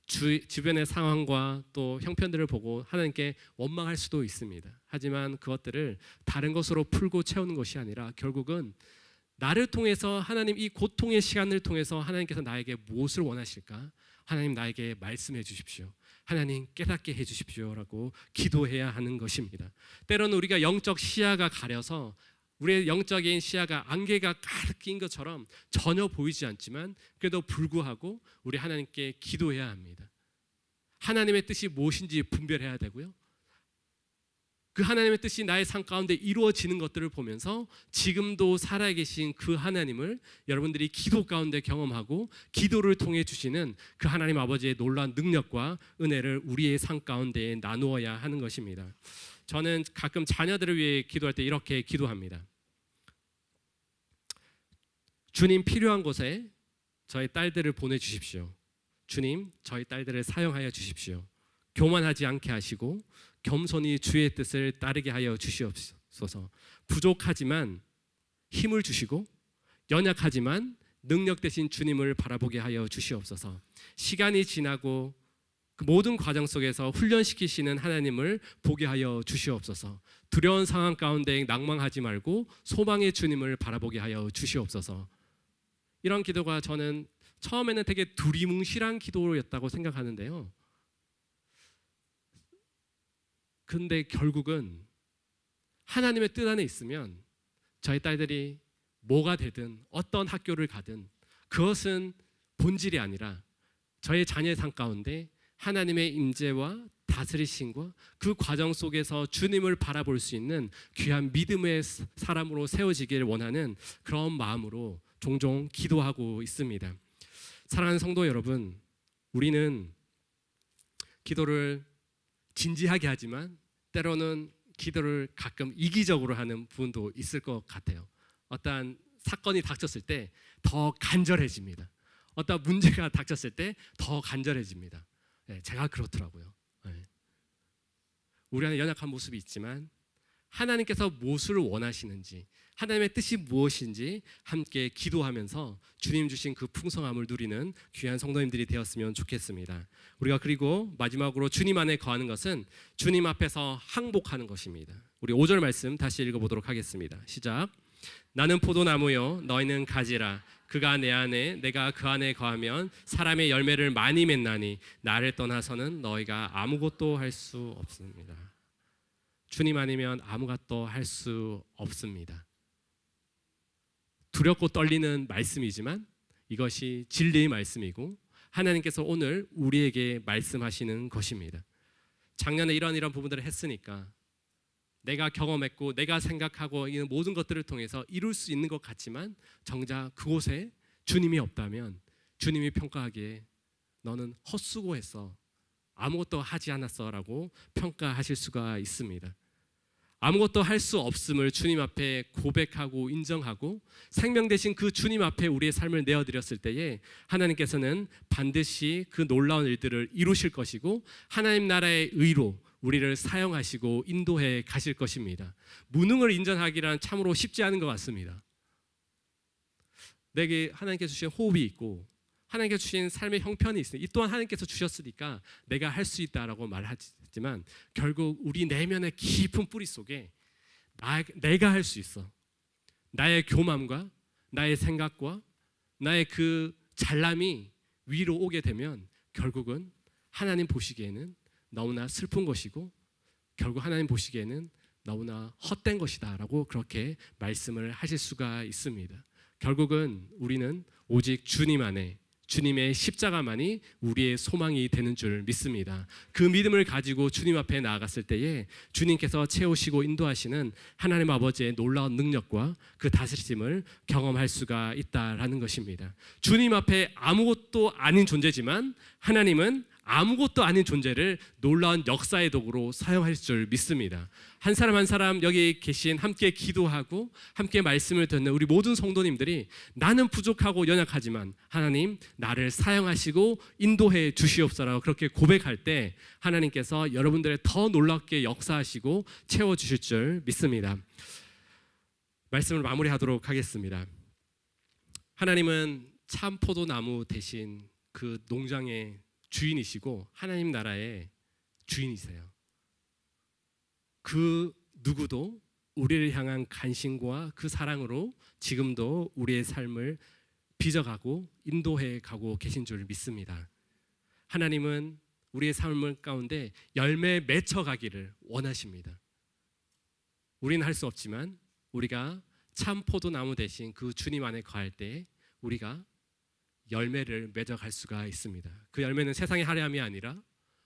주변의 상황과 또 형편들을 보고 하나님께 원망할 수도 있습니다. 하지만 그것들을 다른 것으로 풀고 채우는 것이 아니라 결국은 나를 통해서 하나님 이 고통의 시간을 통해서 하나님께서 나에게 무엇을 원하실까? 하나님 나에게 말씀해 주십시오. 하나님 깨닫게 해 주십시오라고 기도해야 하는 것입니다. 때로는 우리가 영적 시야가 가려서 우리의 영적인 시야가 안개가 가득 낀 것처럼 전혀 보이지 않지만 그래도 불구하고 우리 하나님께 기도해야 합니다. 하나님의 뜻이 무엇인지 분별해야 되고요. 그 하나님의 뜻이 나의 삶 가운데 이루어지는 것들을 보면서 지금도 살아계신 그 하나님을 여러분들이 기도 가운데 경험하고 기도를 통해 주시는 그 하나님 아버지의 놀라운 능력과 은혜를 우리의 삶 가운데 나누어야 하는 것입니다. 저는 가끔 자녀들을 위해 기도할 때 이렇게 기도합니다. 주님 필요한 곳에 저희 딸들을 보내주십시오. 주님 저희 딸들을 사용하여 주십시오. 교만하지 않게 하시고 겸손히 주의 뜻을 따르게 하여 주시옵소서. 부족하지만 힘을 주시고 연약하지만 능력 되신 주님을 바라보게 하여 주시옵소서. 시간이 지나고 그 모든 과정 속에서 훈련시키시는 하나님을 보게 하여 주시옵소서. 두려운 상황 가운데 낭망하지 말고 소망의 주님을 바라보게 하여 주시옵소서. 이런 기도가 저는 처음에는 되게 두리뭉실한 기도였다고 생각하는데요. 근데 결국은 하나님의 뜻 안에 있으면 저희 딸들이 뭐가 되든 어떤 학교를 가든 그것은 본질이 아니라 저의 자녀의 삶 가운데 하나님의 임재와 다스리심과 그 과정 속에서 주님을 바라볼 수 있는 귀한 믿음의 사람으로 세워지길 원하는 그런 마음으로 종종 기도하고 있습니다. 사랑하는 성도 여러분, 우리는 기도를 진지하게 하지만 때로는 기도를 가끔 이기적으로 하는 부분도 있을 것 같아요. 어떠한 사건이 닥쳤을 때 더 간절해집니다. 어떠한 문제가 닥쳤을 때 더 간절해집니다. 네, 제가 그렇더라고요. 네. 우리 안에 연약한 모습이 있지만 하나님께서 무엇을 원하시는지, 하나님의 뜻이 무엇인지 함께 기도하면서 주님 주신 그 풍성함을 누리는 귀한 성도님들이 되었으면 좋겠습니다. 우리가 그리고 마지막으로 주님 안에 거하는 것은 주님 앞에서 항복하는 것입니다. 우리 5절 말씀 다시 읽어보도록 하겠습니다. 시작. 나는 포도나무요 너희는 가지라. 그가 내 안에 내가 그 안에 거하면 사람의 열매를 많이 맺나니 나를 떠나서는 너희가 아무것도 할 수 없습니다. 주님 아니면 아무것도 할 수 없습니다. 두렵고 떨리는 말씀이지만 이것이 진리의 말씀이고 하나님께서 오늘 우리에게 말씀하시는 것입니다. 작년에 이런 부분들을 했으니까 내가 경험했고 내가 생각하고 있는 모든 것들을 통해서 이룰 수 있는 것 같지만 정작 그곳에 주님이 없다면 주님이 평가하기에 너는 헛수고했어, 아무것도 하지 않았어 라고 평가하실 수가 있습니다. 아무것도 할 수 없음을 주님 앞에 고백하고 인정하고 생명 되신 그 주님 앞에 우리의 삶을 내어드렸을 때에 하나님께서는 반드시 그 놀라운 일들을 이루실 것이고 하나님 나라의 의로 우리를 사용하시고 인도해 가실 것입니다. 무능을 인정하기란 참으로 쉽지 않은 것 같습니다. 내게 하나님께서 주신 호흡이 있고 하나님께서 주신 삶의 형편이 있으니 이 또한 하나님께서 주셨으니까 내가 할 수 있다라고 말하지만 결국 우리 내면의 깊은 뿌리 속에 내가 할 수 있어, 나의 교만과 나의 생각과 나의 그 잘남이 위로 오게 되면 결국은 하나님 보시기에는 너무나 슬픈 것이고 결국 하나님 보시기에는 너무나 헛된 것이다 라고 그렇게 말씀을 하실 수가 있습니다. 결국은 우리는 오직 주님 안에 주님의 십자가만이 우리의 소망이 되는 줄 믿습니다. 그 믿음을 가지고 주님 앞에 나아갔을 때에 주님께서 채우시고 인도하시는 하나님 아버지의 놀라운 능력과 그 다스리심을 경험할 수가 있다라는 것입니다. 주님 앞에 아무것도 아닌 존재지만 하나님은 아무것도 아닌 존재를 놀라운 역사의 도구로 사용하실 줄 믿습니다. 한 사람 한 사람 여기 계신 함께 기도하고 함께 말씀을 듣는 우리 모든 성도님들이 나는 부족하고 연약하지만 하나님 나를 사용하시고 인도해 주시옵소서 그렇게 고백할 때 하나님께서 여러분들의 더 놀랍게 역사하시고 채워주실 줄 믿습니다. 말씀을 마무리하도록 하겠습니다. 하나님은 참 포도나무 대신 그 농장의 주인이시고 하나님 나라의 주인이세요. 그 누구도 우리를 향한 간신과 그 사랑으로 지금도 우리의 삶을 빚어가고 인도해 가고 계신 줄 믿습니다. 하나님은 우리의 삶 가운데 열매 맺혀가기를 원하십니다. 우리는 할 수 없지만 우리가 참 포도나무 대신 그 주님 안에 거할 때 우리가 열매를 맺어갈 수가 있습니다. 그 열매는 세상의 화려함이 아니라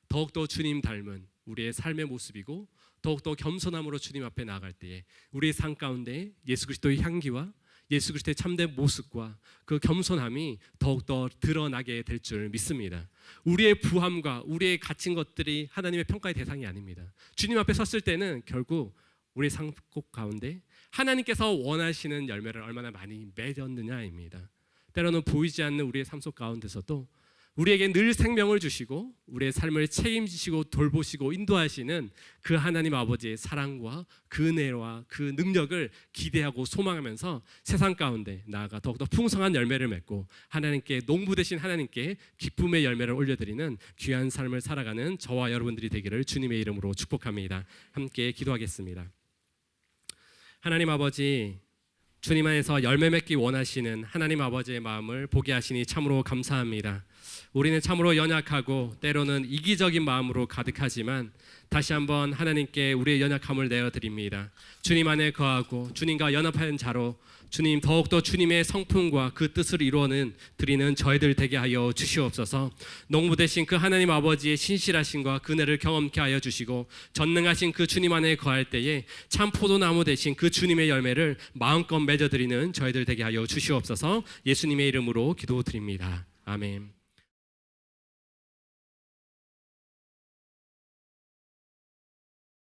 더욱더 주님 닮은 우리의 삶의 모습이고 더욱더 겸손함으로 주님 앞에 나아갈 때에 우리의 삶 가운데 예수 그리스도의 향기와 예수 그리스도의 참된 모습과 그 겸손함이 더욱더 드러나게 될 줄 믿습니다. 우리의 부함과 우리의 갇힌 것들이 하나님의 평가의 대상이 아닙니다. 주님 앞에 섰을 때는 결국 우리의 삶 가운데 하나님께서 원하시는 열매를 얼마나 많이 맺었느냐입니다. 때로는 보이지 않는 우리의 삶 속 가운데서도 우리에게 늘 생명을 주시고 우리의 삶을 책임지시고 돌보시고 인도하시는 그 하나님 아버지의 사랑과 그 은혜와 그 능력을 기대하고 소망하면서 세상 가운데 나아가 더욱더 풍성한 열매를 맺고 하나님께 농부 되신 하나님께 기쁨의 열매를 올려드리는 귀한 삶을 살아가는 저와 여러분들이 되기를 주님의 이름으로 축복합니다. 함께 기도하겠습니다. 하나님 아버지, 주님 안에서 열매 맺기 원하시는 하나님 아버지의 마음을 보게 하시니 참으로 감사합니다. 우리는 참으로 연약하고 때로는 이기적인 마음으로 가득하지만 다시 한번 하나님께 우리의 연약함을 내어드립니다. 주님 안에 거하고 주님과 연합한 자로 주님 더욱더 주님의 성품과 그 뜻을 이루어는 드리는 저희들 되게 하여 주시옵소서. 농부 되신 그 하나님 아버지의 신실하심과 그 은혜를 경험케 하여 주시고 전능하신 그 주님 안에 거할 때에 참 포도나무 되신 그 주님의 열매를 마음껏 맺어드리는 저희들 되게 하여 주시옵소서. 예수님의 이름으로 기도드립니다. 아멘.